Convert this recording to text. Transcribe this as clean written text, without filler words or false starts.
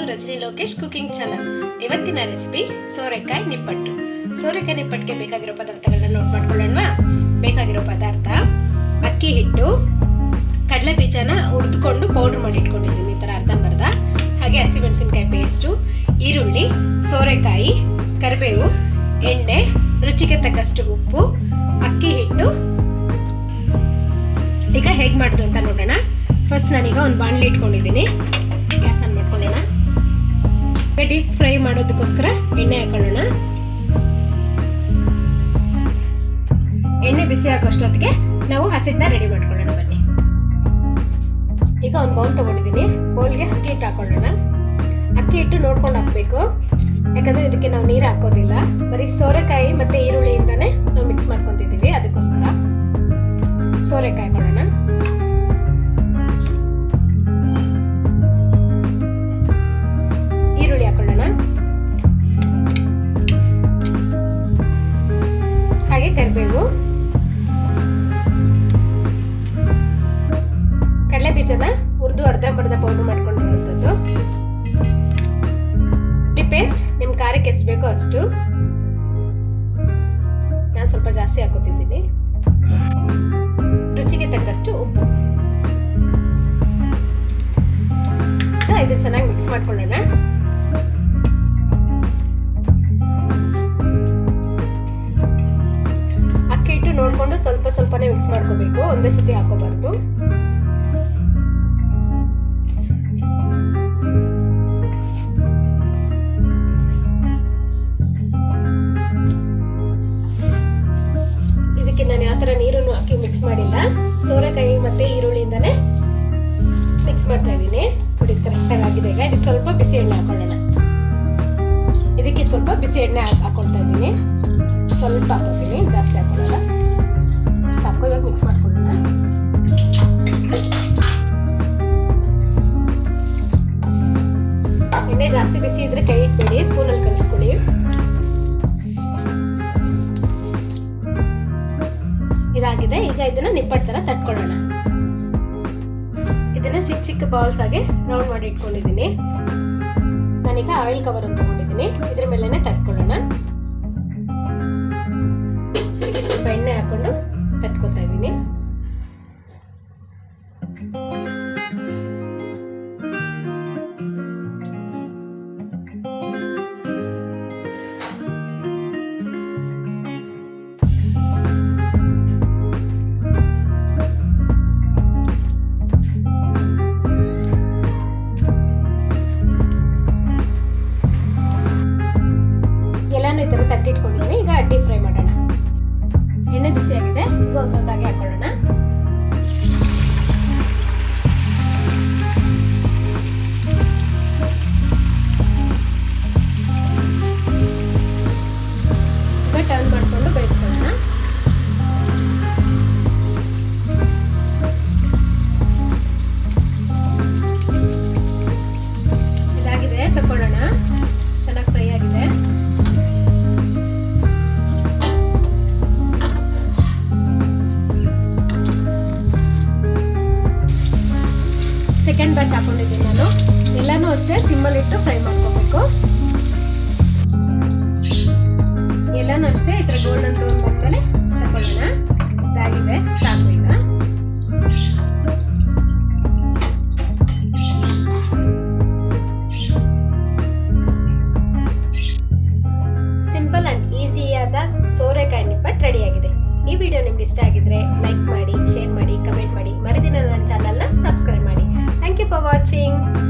Rajani Lokesh cooking channel. ಇವತ್ತಿನ recipe ಸೋರೆಕಾಯಿ ನಿಪ್ಪಟ್ಟು. ಸೋರೆಕಾಯಿ ನಿಪ್ಪಟ್ಟಿಗೆ ಬೇಕಾಗಿರೋ ಪದಾರ್ಥಗಳನ್ನ ನೋಟ್ ಮಾಡ್ಕೊಳ್ಳೋಣ. ಬೇಕಾಗಿರೋ ಪದಾರ್ಥ ಅಕ್ಕಿ ಹಿಟ್ಟು, ಕಡಲೆ ಬೀಜನ ಹುರಿದುಕೊಂಡು ಪೌಡರ್ ಮಾಡಿ ಇಟ್ಕೊಂಡಿದ್ದೀನಿ, ಈ ಥರ ಅರ್ಧಂಬರ್ಧ. ಹಾಗೆ ಹಸಿಮೆಣಸಿನಕಾಯಿ ಪೇಸ್ಟು, ಈರುಳ್ಳಿ, ಸೋರೆಕಾಯಿ, ಕರಿಬೇವು, ಎಣ್ಣೆ, ರುಚಿಗೆ ತಕ್ಕಷ್ಟು ಉಪ್ಪು, ಅಕ್ಕಿ ಹಿಟ್ಟು. ಈಗ ಹೇಗೆ ಮಾಡೋದು ಅಂತ ನೋಡೋಣ. ಫಸ್ಟ್ ನಾನೀಗ ಒಂದು ಬಾಣಲೆ ಇಟ್ಕೊಂಡಿದ್ದೀನಿ. ಗ್ಯಾಸ್ ಆನ್ ಮಾಡ್ಕೊಳ್ಳೋಣ. ಡೀಪ್ ಫ್ರೈ ಮಾಡೋದಕ್ಕೋಸ್ಕರ ಎಣ್ಣೆ ಹಾಕೊಳ್ಳೋಣ. ಎಣ್ಣೆ ಬಿಸಿ ಆಗೋಷ್ಟೊತ್ತಿಗೆ ನಾವು ಹಸಿಟ್ಟನ್ನ ರೆಡಿ ಮಾಡ್ಕೊಳ್ಳೋಣ. ಬನ್ನಿ. ಈಗ ಒಂದು ಬೌಲ್ ತಗೊಂಡಿದ್ದೀನಿ. ಬೌಲ್ಗೆ ಅಕ್ಕಿ ಹಿಟ್ಟು ಹಾಕೊಳ್ಳೋಣ. ಅಕ್ಕಿ ಹಿಟ್ಟು ನೋಡ್ಕೊಂಡು ಹಾಕಬೇಕು, ಯಾಕಂದ್ರೆ ಇದಕ್ಕೆ ನಾವು ನೀರು ಹಾಕೋದಿಲ್ಲ. ಬರೀ ಸೋರೆಕಾಯಿ ಮತ್ತೆ ಈರುಳ್ಳಿಯಿಂದಾನೆ ನಾವು ಮಿಕ್ಸ್ ಮಾಡ್ಕೊತಿದ್ದೀವಿ, ಅದಕ್ಕೋಸ್ಕರ. ಸೋರೆಕಾಯಿ ಹಾಕೊಳ್ಳೋಣ. ಈರುಳ್ಳಿ ಹಾಕೊಳ್ಳೋಣ. ಹಾಗೆ ಕರಿಬೇವು, ಕಡಲೆ ಬೀಜನ ಹುರಿದು ಅರ್ಧಂಬರ್ಧ ಪೌಡರ್ ಮಾಡ್ಕೊಂಡಿರುವಂಥದ್ದು. ಪೇಸ್ಟ್ ನಿಮ್ಮ ಖಾರಕ್ಕೆ ಎಷ್ಟು ಬೇಕೋ ಅಷ್ಟು. ನಾನು ಸ್ವಲ್ಪ ಜಾಸ್ತಿ ಹಾಕೋತಿದ್ದೀನಿ. ರುಚಿಗೆ ತಕ್ಕಷ್ಟು ಉಪ್ಪು. ಇದು ಚೆನ್ನಾಗಿ ಮಿಕ್ಸ್ ಮಾಡ್ಕೊಳ್ಳೋಣ. ಅಕ್ಕಿ ಹಿಟ್ಟು ನೋಡ್ಕೊಂಡು ಸ್ವಲ್ಪ ಸ್ವಲ್ಪನೇ ಮಿಕ್ಸ್ ಮಾಡ್ಕೋಬೇಕು, ಒಂದೇ ಸತಿ ಹಾಕೋಬಾರ್ದು. ಇದಕ್ಕೆ ನಾನು ಯಾವ ಥರ ನೀರನ್ನು ಹಾಕಿ ಮಿಕ್ಸ್ ಮಾಡಿಲ್ಲ, ಸೋರೆಕಾಯಿ ಮತ್ತೆ ಈರುಳ್ಳಿಯಿಂದಾನೆ ಮಿಕ್ಸ್ ಮಾಡ್ತಾ ಇದ್ದೀನಿ. ನೋಡಿ, ಕರೆಕ್ಟಾಗಿ ಆಗಿದೆ. ಈಗ ಇದಕ್ಕೆ ಸ್ವಲ್ಪ ಬಿಸಿ ಎಣ್ಣೆ ಹಾಕೊಳ್ಳೋಣ. ಇದಕ್ಕೆ ಸ್ವಲ್ಪ ಬಿಸಿ ಎಣ್ಣೆ ಹಾಕೊಳ್ತಾ ಇದ್ದೀನಿ. ಸ್ವಲ್ಪ ಹಾಕೋತೀನಿ, ಜಾಸ್ತಿ ಹಾಕೊಳ್ಳೋಣ. ಸಾಕು. ಇವಾಗ ಮಿಕ್ಸ್ ಮಾಡ್ಕೊಳ್ಳೋಣ. ಎಣ್ಣೆ ಜಾಸ್ತಿ ಬಿಸಿ ಇದ್ರೆ ಕೈ ಇಟ್ಬೇಡಿ, ಸ್ಪೂನಲ್ಲಿ ಕಲಿಸ್ಕೊಳ್ಳಿ. ಇದಾಗಿದೆ. ಈಗ ಇದನ್ನ ನಿಪ್ಪಟ್ಟು ತರ ತಟ್ಕೊಳ್ಳೋಣ. ಇದನ್ನ ಚಿಕ್ಕ ಚಿಕ್ಕ ಬಾಲ್ಸ್ ಆಗಿ ರೌಂಡ್ ಮಾಡಿ ಇಟ್ಕೊಂಡಿದ್ದೀನಿ. ನಾನೀಗ ಆಯಿಲ್ ಕವರ್ ಅಂತ ತಗೊಂಡಿದ್ದೀನಿ, ಇದ್ರ ಮೇಲೆನೆ ತಟ್ಕೊಳ್ಳೋಣ. ಇದಕ್ಕೆ ಸ್ವಲ್ಪ ಎಣ್ಣೆ ಹಾಕೊಂಡು ತಟ್ಕೊತಾ ಇದ್ದೀನಿ. ಈ ತರ ತಟ್ಟಿಟ್ಕೊಂಡಿದ್ದೀನಿ. ಈಗ ಅಡ್ಡಿ ಫ್ರೈ ಮಾಡೋಣ. ಎಣ್ಣೆ ಬಿಸಿ ಆಗಿದೆ. ಈಗ ಒಂದೊಂದಾಗಿ ಹಾಕೊಳ್ಳೋಣ. ಈಗ ಟರ್ನ್ ಮಾಡಿಕೊಂಡು ಬೇಯಿಸ್ಕೊಳ್ಳೋಣ. ಇದಾಗಿದೆ, ತಗೊಳ್ಳೋಣ. ಚೆನ್ನಾಗಿ ಫ್ರೈ ಆಗಿದೆ. ಸೆಕೆಂಡ್ ಬ್ಯಾಚ್ ಹಾಕೊಂಡಿದ್ದೀನಿ ನಾನು. ಎಲ್ಲಾನು ಅಷ್ಟೇ ಸಿಮ್ಮಲ್ಲಿ ಇಟ್ಟು ಫ್ರೈ ಮಾಡ್ಕೋಬೇಕು. ಎಲ್ಲಾನು ಅಷ್ಟೇ ಈ ಥರ ಗೋಲ್ಡನ್ ಬ್ರೌನ್ ಬಂದ್ಮೇಲೆ ತಗೊಳ್ಳೋಣ. ಇದಾಗಿದೆ, ಸಾಕು. ಈಗ ಸಿಂಪಲ್ ಅಂಡ್ ಈಸಿಯಾದ ಸೋರೆಕಾಯಿ ನಿಪ್ಪಟ್ಟು ರೆಡಿಯಾಗಿದೆ. ಈ ವಿಡಿಯೋ ನಿಮ್ಗೆ ಇಷ್ಟ ಆಗಿದ್ರೆ ಲೈಕ್ ಮಾಡಿ, ಶೇರ್ ಮಾಡಿ, ಕಮೆಂಟ್ ಮಾಡಿ. ಮರುದಿನ ನನ್ನ ಚಾನಲ್ನ ಸಬ್ಸ್ಕ್ರೈಬ್ ಮಾಡಿ. Thank you for watching.